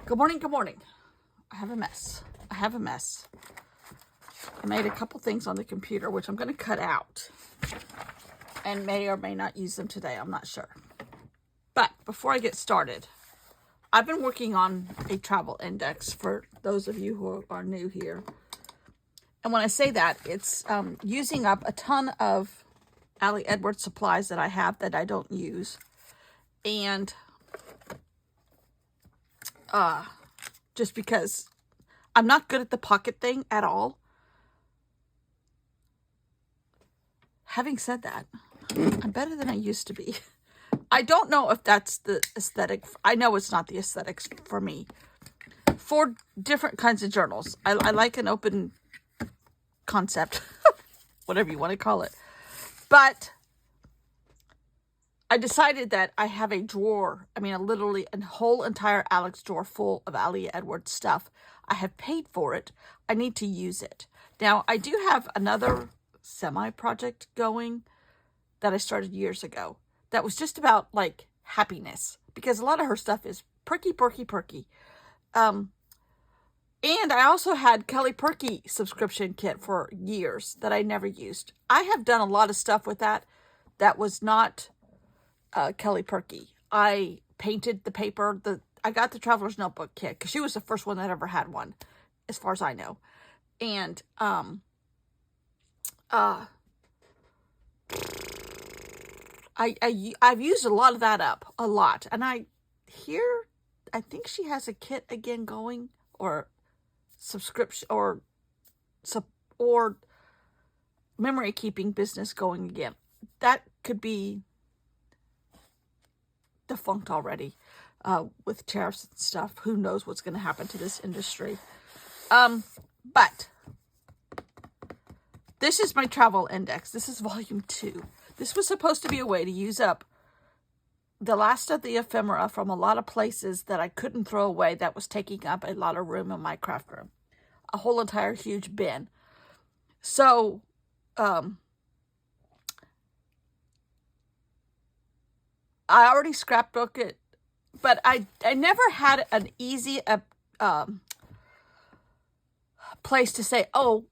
Good morning, good morning. I have a mess. I made a couple things on the computer, which I'm going to cut out. And may or may not use them today. I'm not sure. But before I get started, I've been working on a travel index for those of you who are new here. And when I say that, it's using up a ton of Ali Edwards supplies that I have that I don't use. And just because I'm not good at the pocket thing at all. Having said that, I'm better than I used to be. I don't know if that's the aesthetic. I know it's not the aesthetics for me. For different kinds of journals. I like an open concept, whatever you want to call it. But I decided that I have a drawer, literally a whole entire Alex drawer full of Ali Edwards stuff. I have paid for it. I need to use it. Now, I do have another semi-project going that I started years ago that was just about, like, happiness. Because a lot of her stuff is perky. And I also had Kelly Perky subscription kit for years that I never used. I have done a lot of stuff with that was not Kelly Perky. I painted the paper. I got the Traveler's Notebook kit because she was the first one that ever had one, as far as I know. And I've used a lot of that up, a lot. And I think she has a kit again going, or subscription, or memory keeping business going again. That could be defunct already with tariffs and stuff. Who knows what's going to happen to this industry. But this is my travel index. This is volume 2. This was supposed to be a way to use up the last of the ephemera from a lot of places that I couldn't throw away that was taking up a lot of room in my craft room. A whole entire huge bin. So, I already scrapbooked it, but I never had an easy place to say, oh,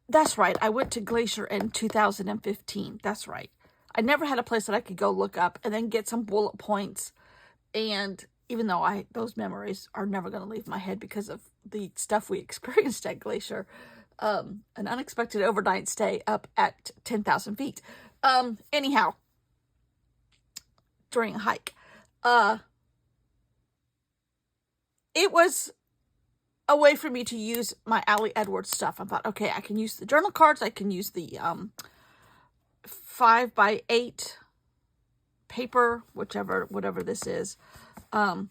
that's right, I went to Glacier in 2015. That's right. I never had a place that I could go look up and then get some bullet points. And even though those memories are never going to leave my head because of the stuff we experienced at Glacier, an unexpected overnight stay up at 10,000 feet. Anyhow, during a hike, it was a way for me to use my Ali Edwards stuff. I thought, okay, I can use the journal cards. I can use the 5x8 paper, whatever this is. I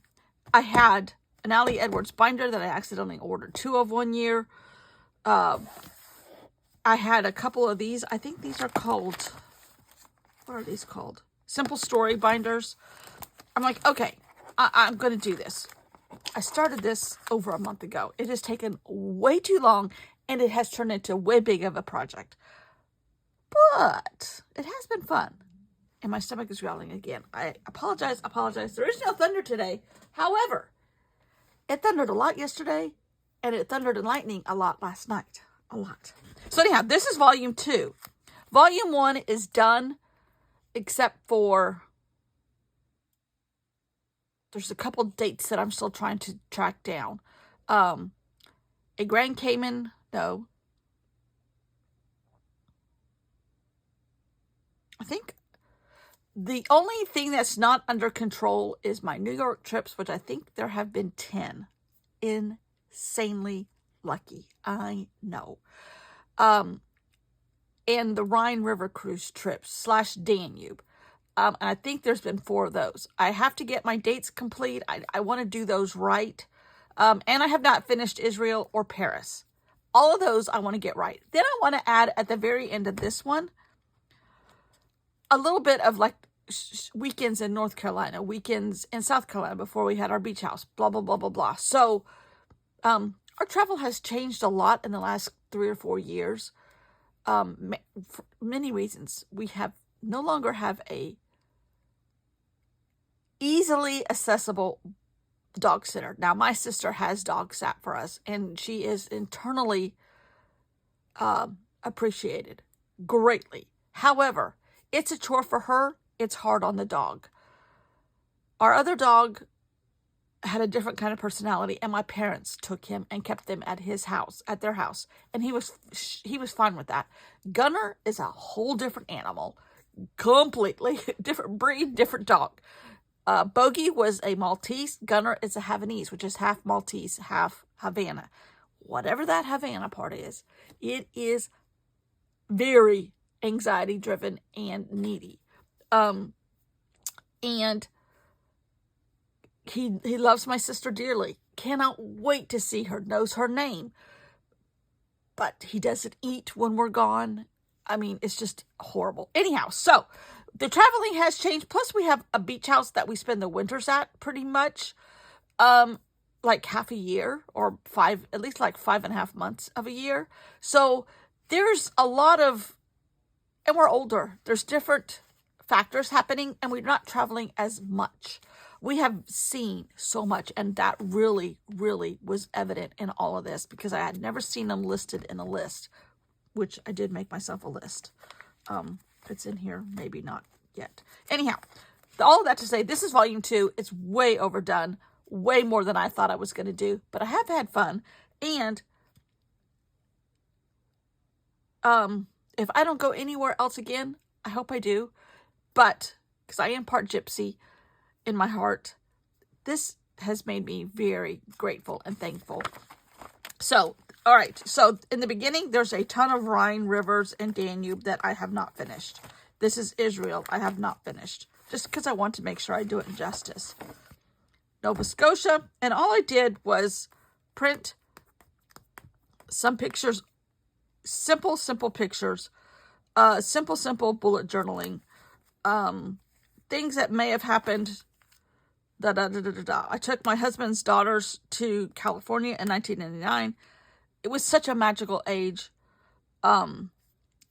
had an Ali Edwards binder that I accidentally ordered 2 of one year. I had a couple of these. I think these are called, what are these called? Simple Story binders. I'm like, okay, I'm going to do this. I started this over a month ago. It has taken way too long, and it has turned into way big of a project. But it has been fun. And my stomach is growling again. I apologize. There is no thunder today. However, it thundered a lot yesterday, and it thundered and lightning a lot last night. A lot. So anyhow, this is volume 2. Volume 1 is done, except for there's a couple dates that I'm still trying to track down. A Grand Cayman, no. I think the only thing that's not under control is my New York trips, which I think there have been 10. Insanely lucky. I know. And the Rhine River cruise trips / Danube. And I think there's been 4 of those. I have to get my dates complete. I want to do those right. And I have not finished Israel or Paris. All of those I want to get right. Then I want to add at the very end of this one a little bit of like weekends in North Carolina, weekends in South Carolina before we had our beach house, blah, blah, blah, blah, blah. So our travel has changed a lot in the last 3 or 4 years. For many reasons. We no longer have a easily accessible dog sitter. Now, my sister has dog sat for us, and she is internally appreciated greatly. However, it's a chore for her. It's hard on the dog. Our other dog had a different kind of personality, and my parents took him and kept them at their house, and he was fine with that. Gunner is a whole different animal, completely different breed, different dog. Bogey was a Maltese. Gunner is a Havanese, which is half Maltese, half Havana. Whatever that Havana part is, it is very anxiety driven and needy. And he loves my sister dearly. Cannot wait to see her. Knows her name. But he doesn't eat when we're gone. I mean, it's just horrible. Anyhow, so the traveling has changed. Plus, we have a beach house that we spend the winters at pretty much. Like half a year or at least like 5.5 months of a year. So there's a lot of, and we're older. There's different factors happening, and we're not traveling as much. We have seen so much, and that really, really was evident in all of this because I had never seen them listed in a list, which I did make myself a list. It's in here, maybe not yet. Anyhow, all of that to say, this is volume 2. It's way overdone, way more than I thought I was going to do, but I have had fun. And if I don't go anywhere else again, I hope I do, but because I am part gypsy in my heart, this has made me very grateful and thankful. So, all right. So in the beginning, there's a ton of Rhine, rivers, and Danube that I have not finished. This is Israel. I have not finished just because I want to make sure I do it justice. Nova Scotia. And all I did was print some pictures, simple pictures, simple bullet journaling, things that may have happened. I took my husband's daughters to California in 1999. It was such a magical age.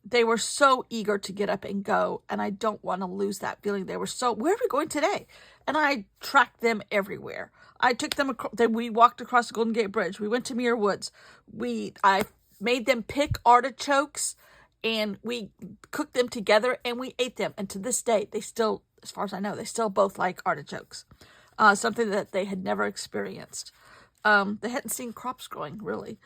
They were so eager to get up and go, and I don't want to lose that feeling. They were so, where are we going today? And I tracked them everywhere. I took them, we walked across the Golden Gate Bridge. We went to Muir Woods. I made them pick artichokes, and we cooked them together, and we ate them. And to this day, they still, as far as I know, they still both like artichokes. Something that they had never experienced. They hadn't seen crops growing, really.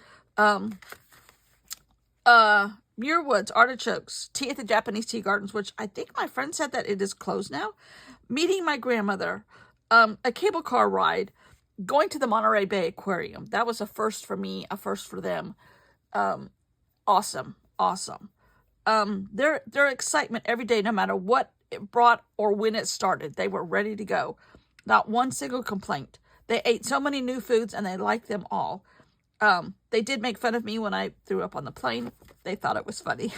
Muir Woods, artichokes, tea at the Japanese Tea Gardens, which I think my friend said that it is closed now. Meeting my grandmother, a cable car ride, going to the Monterey Bay Aquarium. That was a first for me, a first for them. Awesome. Their excitement every day, no matter what it brought or when it started, they were ready to go. Not one single complaint. They ate so many new foods, and they liked them all. They did make fun of me when I threw up on the plane. They thought it was funny.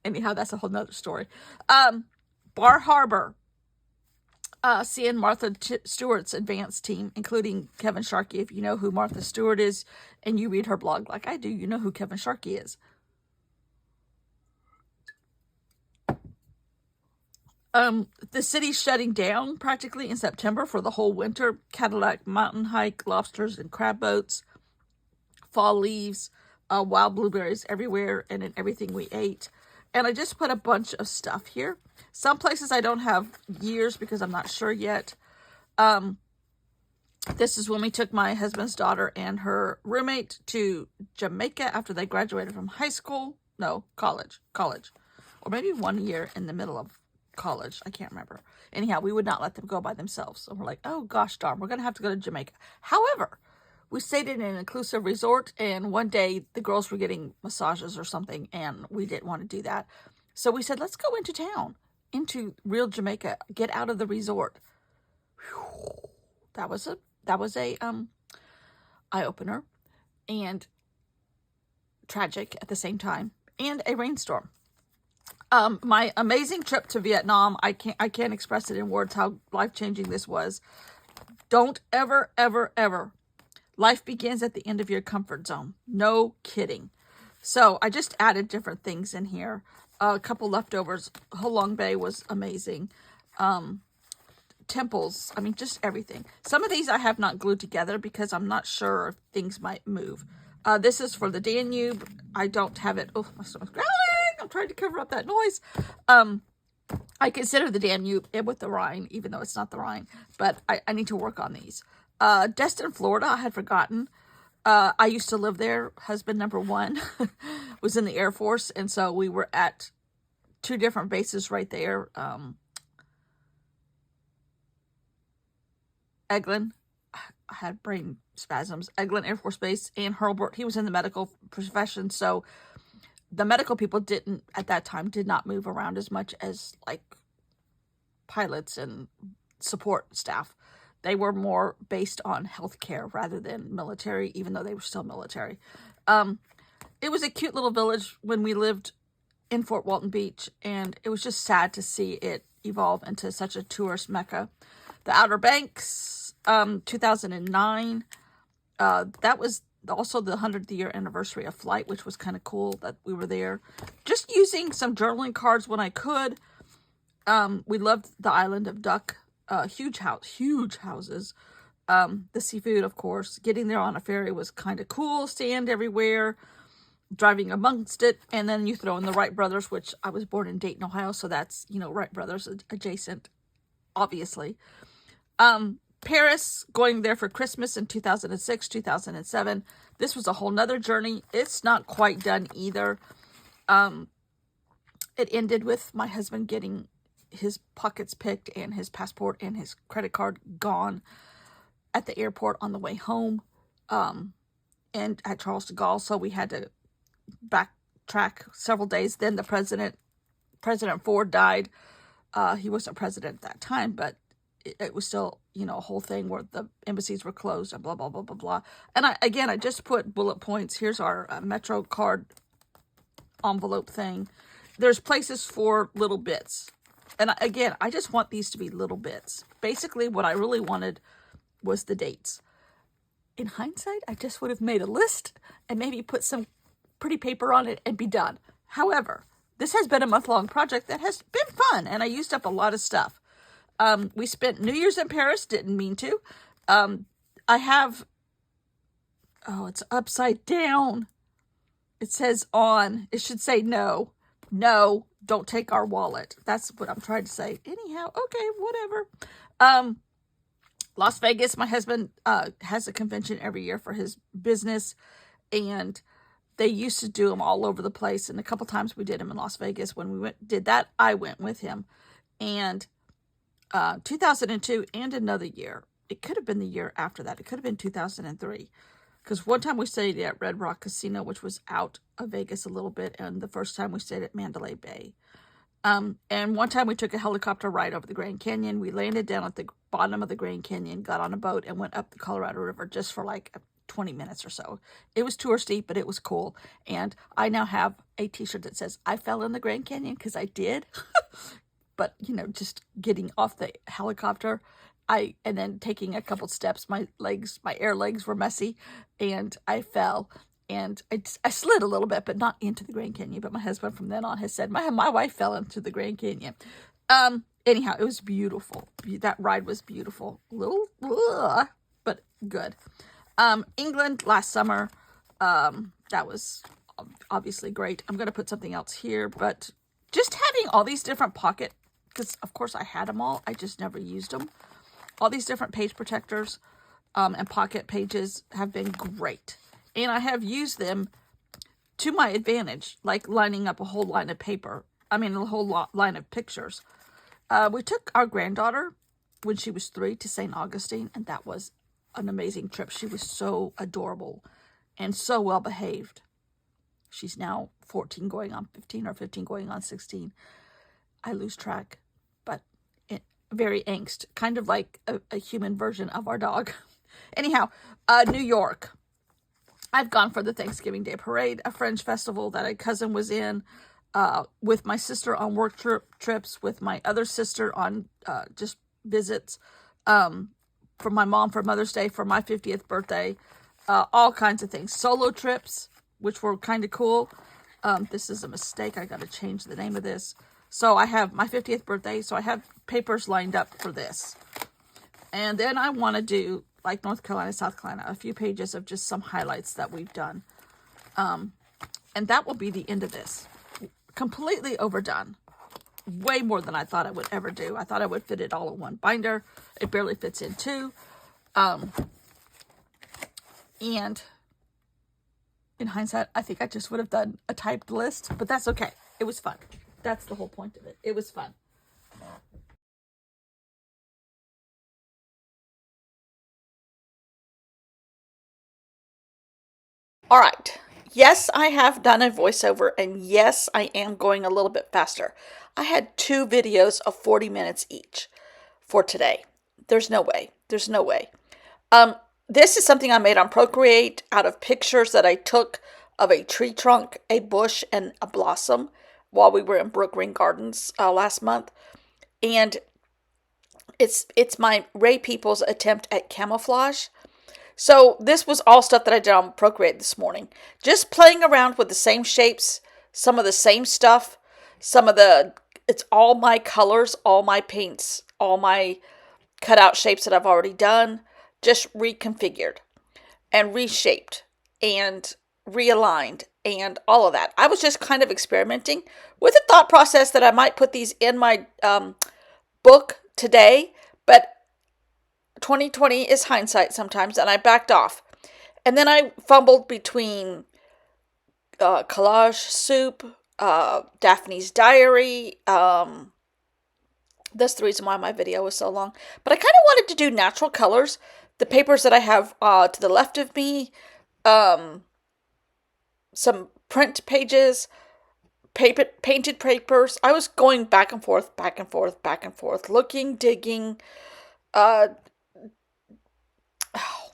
Anyhow, that's a whole nother story. Bar Harbor. Seeing Martha Stewart's advanced team, including Kevin Sharkey. If you know who Martha Stewart is and you read her blog like I do, you know who Kevin Sharkey is. The city's shutting down practically in September for the whole winter. Cadillac mountain hike, lobsters and crab boats, fall leaves, wild blueberries everywhere and in everything we ate. And I just put a bunch of stuff here. Some places I don't have years because I'm not sure yet. This is when we took my husband's daughter and her roommate to Jamaica after they graduated from high school. No, college. Or maybe 1 year in the middle of college. I can't remember. Anyhow, we would not let them go by themselves. So we're like, oh gosh darn, we're going to have to go to Jamaica. However, we stayed in an inclusive resort, and one day the girls were getting massages or something, and we didn't want to do that. So we said, let's go into town, into real Jamaica, get out of the resort. Whew. That was a eye-opener and tragic at the same time, and a rainstorm. My amazing trip to Vietnam, I can't express it in words how life-changing this was. Don't ever. Life begins at the end of your comfort zone. No kidding. So I just added different things in here. A couple leftovers. Halong Bay was amazing. temples. I mean, just everything. Some of these I have not glued together because I'm not sure if things might move. This is for the Danube. I don't have it. Oh, my stomach's growling. I'm trying to cover up that noise. I consider the Danube with the Rhine, even though it's not the Rhine. But I need to work on these. Destin, Florida, I had forgotten. I used to live there. Husband number one was in the Air Force. And so we were at 2 different bases right there. Eglin. I had brain spasms. Eglin Air Force Base and Hurlburt. He was in the medical profession. So the medical people did not move around as much as like pilots and support staff. They were more based on healthcare rather than military, even though they were still military. It was a cute little village when we lived in Fort Walton Beach, and it was just sad to see it evolve into such a tourist mecca. The Outer Banks, 2009. That was also the 100th year anniversary of flight, which was kind of cool that we were there. Just using some journaling cards when I could. We loved the island of Duck. Huge houses. The seafood, of course. Getting there on a ferry was kind of cool. Sand everywhere. Driving amongst it. And then you throw in the Wright brothers, which I was born in Dayton, Ohio. So that's, Wright brothers adjacent, obviously. Paris, going there for Christmas in 2006, 2007. This was a whole nother journey. It's not quite done either. It ended with my husband getting his pockets picked and his passport and his credit card gone at the airport on the way home, and at Charles de Gaulle. So we had to backtrack several days. Then the President Ford died. He wasn't president at that time, but it was still, a whole thing where the embassies were closed and blah, blah, blah, blah, blah. And I just put bullet points. Here's our Metro card envelope thing. There's places for little bits. And I just want these to be little bits. Basically, what I really wanted was the dates. In hindsight, I just would have made a list and maybe put some pretty paper on it and be done. However, this has been a month-long project that has been fun, and I used up a lot of stuff. We spent New Year's in Paris, didn't mean to. I have, it's upside down. It says on, it should say no. No, don't take our wallet. That's what I'm trying to say. Anyhow, okay, whatever. Las Vegas, my husband has a convention every year for his business, and they used to do them all over the place. And a couple times we did them in Las Vegas. When we did that, I went with him. And 2002 and another year, it could have been the year after that. It could have been 2003. Because one time we stayed at Red Rock Casino, which was out of Vegas a little bit. And the first time we stayed at Mandalay Bay. And one time we took a helicopter ride over the Grand Canyon. We landed down at the bottom of the Grand Canyon, got on a boat, and went up the Colorado River just for like 20 minutes or so. It was touristy, but it was cool. And I now have a t-shirt that says, I fell in the Grand Canyon, because I did. But, just getting off the helicopter, and then taking a couple steps, my air legs were messy, and I fell. And I slid a little bit, but not into the Grand Canyon. But my husband from then on has said, my wife fell into the Grand Canyon. Anyhow, it was beautiful. That ride was beautiful. A little, but good. England last summer, that was obviously great. I'm going to put something else here, but just having all these different pocket, because of course I had them all, I just never used them. All these different page protectors and pocket pages have been great. And I have used them to my advantage, like lining up a whole line of a whole line of pictures. We took our granddaughter when she was 3 to St. Augustine, and that was an amazing trip. She was so adorable and so well behaved. She's now 14 going on 15 or 15 going on 16. I lose track, but very angst, kind of like a human version of our dog. Anyhow, New York. I've gone for the Thanksgiving Day Parade, a Fringe festival that a cousin was in, with my sister on work trips, with my other sister on just visits, for my mom for Mother's Day, for my 50th birthday, all kinds of things. Solo trips, which were kind of cool. This is a mistake. I got to change the name of this. So I have my 50th birthday, so I have papers lined up for this. And then I want to do, like North Carolina, South Carolina, a few pages of just some highlights that we've done. And that will be the end of this. Completely overdone. Way more than I thought I would ever do. I thought I would fit it all in one binder. It barely fits in two. And in hindsight, I think I just would have done a typed list, but that's okay. It was fun. That's the whole point of it. It was fun. All right. Yes, I have done a voiceover, and yes, I am going a little bit faster. I had 2 videos of 40 minutes each for today. There's no way. There's no way. This is something I made on Procreate out of pictures that I took of a tree trunk, a bush, and a blossom while we were in Brook Green Gardens last month. And it's my Ray Peoples attempt at camouflage. So this was all stuff that I did on Procreate this morning. Just playing around with the same shapes, some of the same stuff, it's all my colors, all my paints, all my cutout shapes that I've already done, just reconfigured and reshaped and realigned and all of that. I was just kind of experimenting with the thought process that I might put these in my book today, but 2020 is hindsight sometimes, and I backed off. And then I fumbled between Collage Soup, Daphne's Diary. That's the reason why my video was so long. But I kind of wanted to do natural colors. The papers that I have to the left of me, some print pages, painted papers. I was going back and forth, back and forth, back and forth, looking, digging.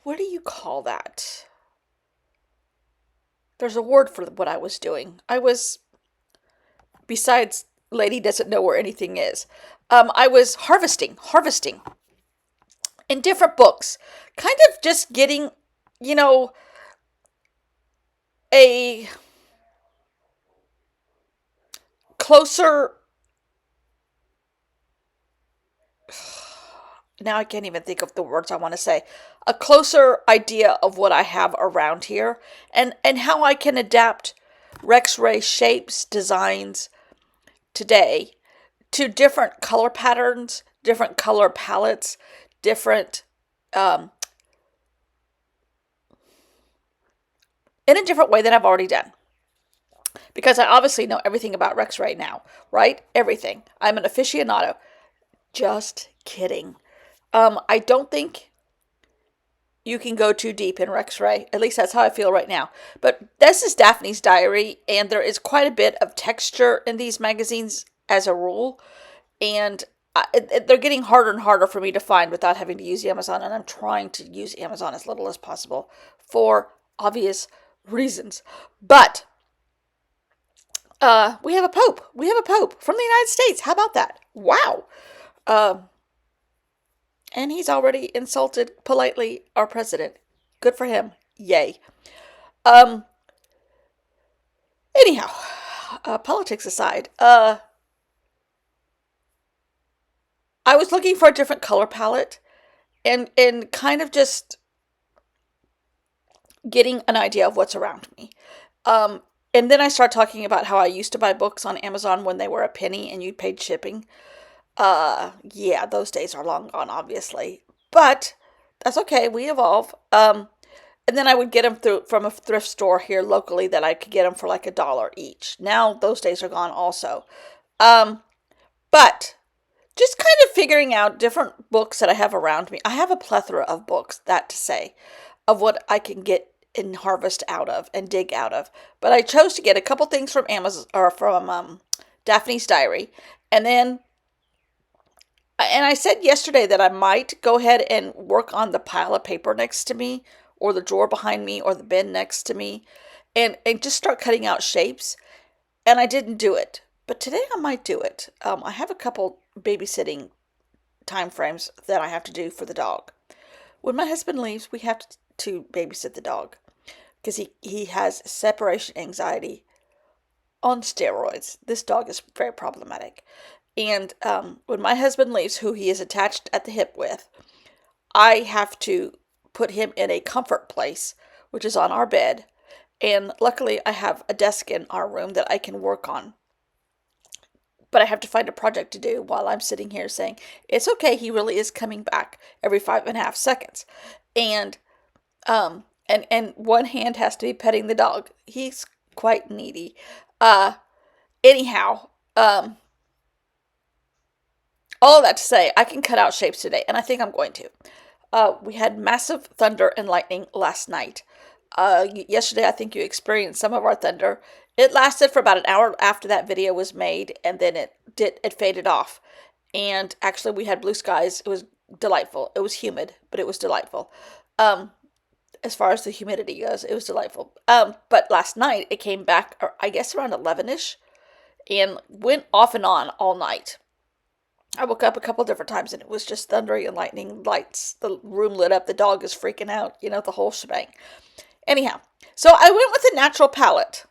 What do you call that? There's a word for what I was doing. Besides, lady doesn't know where anything is. I was harvesting in different books, kind of just getting, a closer. Now I can't even think of the words I want to say. A closer idea of what I have around here and how I can adapt Rex Ray shapes, designs today to different color patterns, different color palettes, different, in a different way than I've already done. Because I obviously know everything about Rex Ray now, right? Everything. I'm an aficionado. Just kidding. I don't think you can go too deep in Rex Ray. At least that's how I feel right now. But this is Daphne's Diary, and there is quite a bit of texture in these magazines as a rule. And they're getting harder and harder for me to find without having to use Amazon. And I'm trying to use Amazon as little as possible for obvious reasons. But we have a pope. We have a pope from the United States. How about that? Wow. And he's already insulted politely our president. Good for him. Yay. Anyhow, politics aside, I was looking for a different color palette and kind of just getting an idea of what's around me. And then I started talking about how I used to buy books on Amazon when they were a penny and you paid shipping. Yeah, those days are long gone, obviously, but that's okay. We evolve. And then I would get them from a thrift store here locally that I could get them for like $1 each. Now those days are gone also. But just kind of figuring out different books that I have around me. I have a plethora of books, that to say, of what I can get and harvest out of and dig out of. But I chose to get a couple things from Amazon or from Daphne's Diary, and I said yesterday that I might go ahead and work on the pile of paper next to me, or the drawer behind me, or the bin next to me, and just start cutting out shapes. And I didn't do it, but today I might do it. I have a couple babysitting time frames that I have to do for the dog. When my husband leaves, we have to babysit the dog because he has separation anxiety on steroids. This dog is very problematic. And when my husband leaves, who he is attached at the hip with, I have to put him in a comfort place, which is on our bed. And luckily, I have a desk in our room that I can work on. But I have to find a project to do while I'm sitting here saying, it's okay, he really is coming back every 5.5 seconds. And and one hand has to be petting the dog. He's quite needy. Uh anyhow, all of that to say, I can cut out shapes today, and I think I'm going to. We had massive thunder and lightning last night. Yesterday, I think you experienced some of our thunder. It lasted for about an hour after that video was made, and then it faded off. And actually, we had blue skies. It was delightful. It was humid, but it was delightful. As far as the humidity goes, it was delightful. But last night it came back, I guess around 11ish, and went off and on all night. I woke up a couple different times and it was just thundering and lightning, lights, the room lit up, the dog is freaking out, the whole shebang. Anyhow, so I went with a natural palette,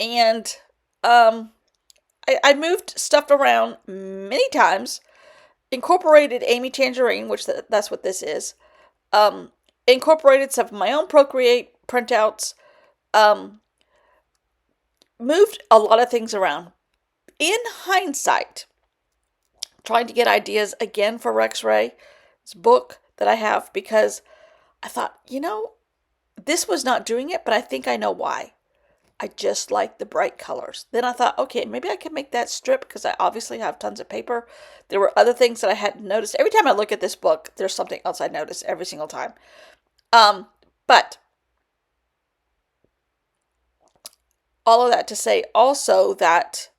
and I moved stuff around many times, incorporated Amy Tangerine, which that's what this is, incorporated some of my own Procreate printouts, moved a lot of things around. In hindsight, trying to get ideas again for Rex Ray's book that I have, because I thought, this was not doing it, but I think I know why. I just like the bright colors. Then I thought, okay, maybe I can make that strip because I obviously have tons of paper. There were other things that I hadn't noticed. Every time I look at this book, there's something else I notice every single time. But all of that to say also that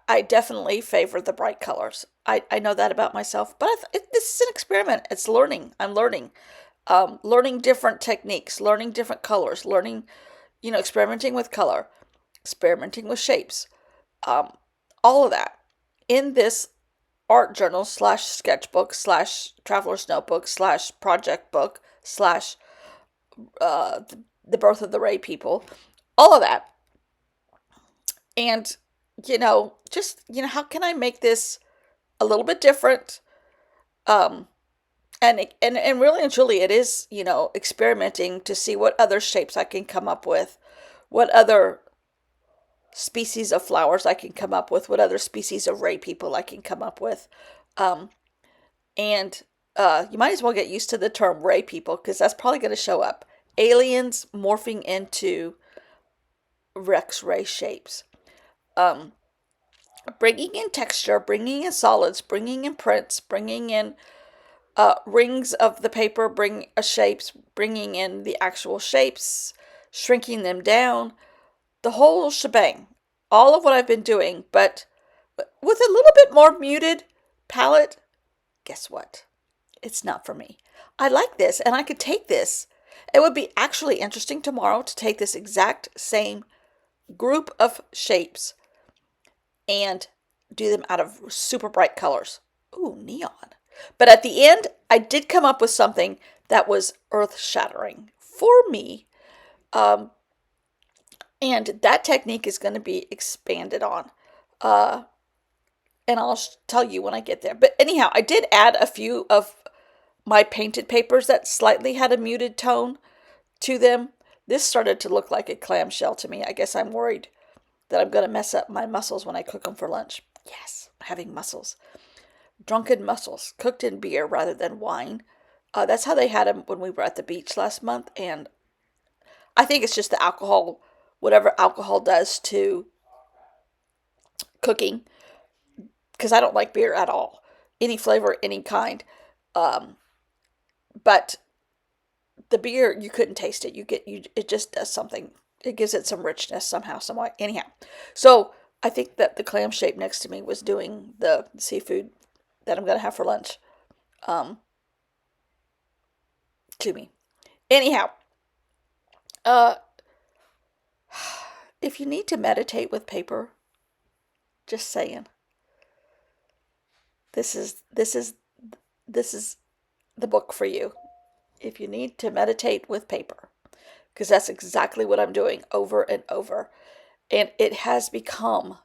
I definitely favor the bright colors. I know that about myself, but this is an experiment. It's learning. I'm learning. Learning different techniques, learning different colors, learning, experimenting with color, experimenting with shapes, all of that in this art journal / sketchbook / traveler's notebook / project book / the birth of the Ray people, all of that. And, how can I make this a little bit different? And really and truly, it is, experimenting to see what other shapes I can come up with, what other species of flowers I can come up with, what other species of Ray people I can come up with. And you might as well get used to the term Ray people, because that's probably going to show up. Aliens morphing into Rex Ray shapes. Bringing in texture, bringing in solids, bringing in prints, bringing in rings of the paper, shapes, bringing in the actual shapes, shrinking them down, the whole shebang. All of what I've been doing, but with a little bit more muted palette. Guess what? It's not for me. I like this, and I could take this. It would be actually interesting tomorrow to take this exact same group of shapes and do them out of super bright colors. Ooh, neon. But at the end, I did come up with something that was earth-shattering for me. And that technique is going to be expanded on. And I'll tell you when I get there. But anyhow, I did add a few of my painted papers that slightly had a muted tone to them. This started to look like a clamshell to me. I guess I'm worried that I'm going to mess up my mussels when I cook them for lunch. Yes, having mussels. Drunken mussels, cooked in beer rather than wine. That's how they had them when we were at the beach last month. And I think it's just the alcohol, whatever alcohol does to cooking. Because I don't like beer at all. Any flavor, any kind. But the beer, you couldn't taste it. It just does something. It gives it some richness somehow, somewhat. Anyhow, so I think that the clam shape next to me was doing the seafood that I'm going to have for lunch to me. Anyhow, if you need to meditate with paper, just saying, this is the book for you. If you need to meditate with paper, because that's exactly what I'm doing over and over. And it has become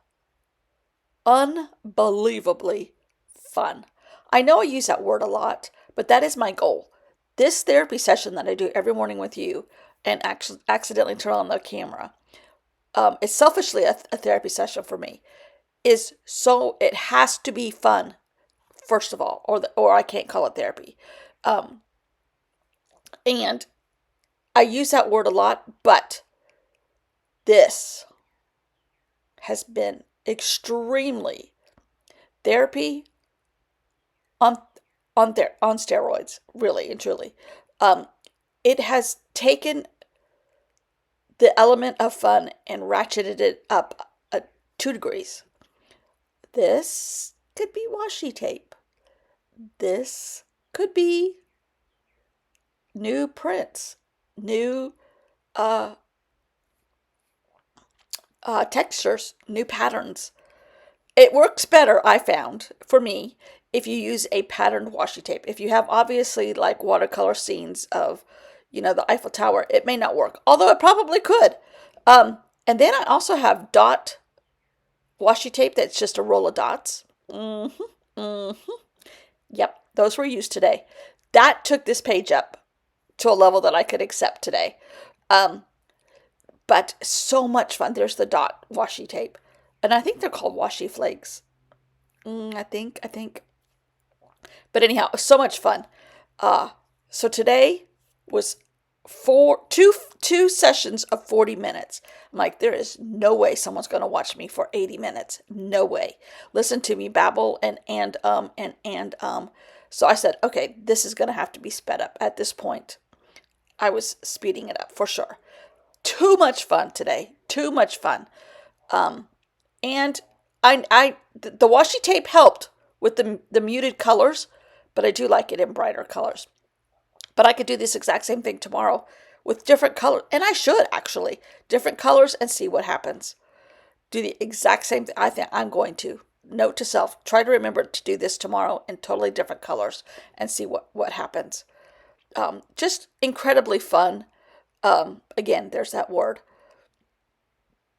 unbelievably fun. I know I use that word a lot, But that is my goal. This therapy session that I do every morning with you and actually accidentally turn on the camera, it's selfishly a therapy session for me, is so it has to be fun, first of all, or I can't call it therapy. Um, and I use that word a lot, but this has been extremely therapy on on steroids, really and truly. Um, it has taken the element of fun and ratcheted it up 2 degrees. This could be washi tape. This could be new prints, new uh, textures, new patterns. It works better, I found, for me, if you use a patterned washi tape. If you have obviously like watercolor scenes of, the Eiffel Tower, it may not work, although it probably could. And then I also have dot washi tape that's just a roll of dots. Yep, those were used today. That took this page up to a level that I could accept today. Um, but so much fun. There's the dot washi tape. And I think they're called washi flakes. I think. But anyhow, it was so much fun. So today was two sessions of 40 minutes. I'm like, there is no way someone's going to watch me for 80 minutes. No way. Listen to me babble and. So I said, okay, this is going to have to be sped up. At this point, I was speeding it up for sure. Too much fun today. Too much fun. And the washi tape helped with the muted colors, but I do like it in brighter colors. But I could do this exact same thing tomorrow with different colors, and I should actually different colors and see what happens. Do the exact same thing. I think I'm going to. Note to self: try to remember to do this tomorrow in totally different colors and see what happens. Just incredibly fun. Again, there's that word,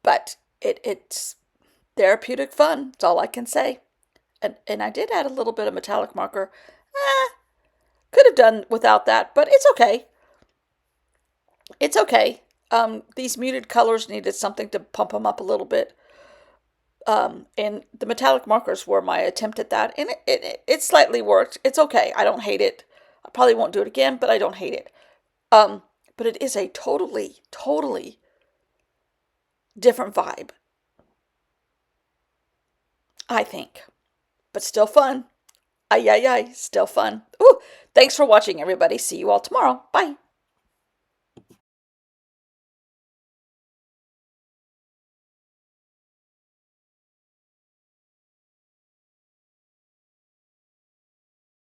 but it's therapeutic fun. That's all I can say. And I did add a little bit of metallic marker. Could have done without that, but it's okay. It's okay. These muted colors needed something to pump them up a little bit. And the metallic markers were my attempt at that, and it slightly worked. It's okay. I don't hate it. I probably won't do it again, but I don't hate it. But it is a totally, totally different vibe, I think. But still fun. Ay, ay, ay, still fun. Ooh, thanks for watching, everybody. See you all tomorrow. Bye.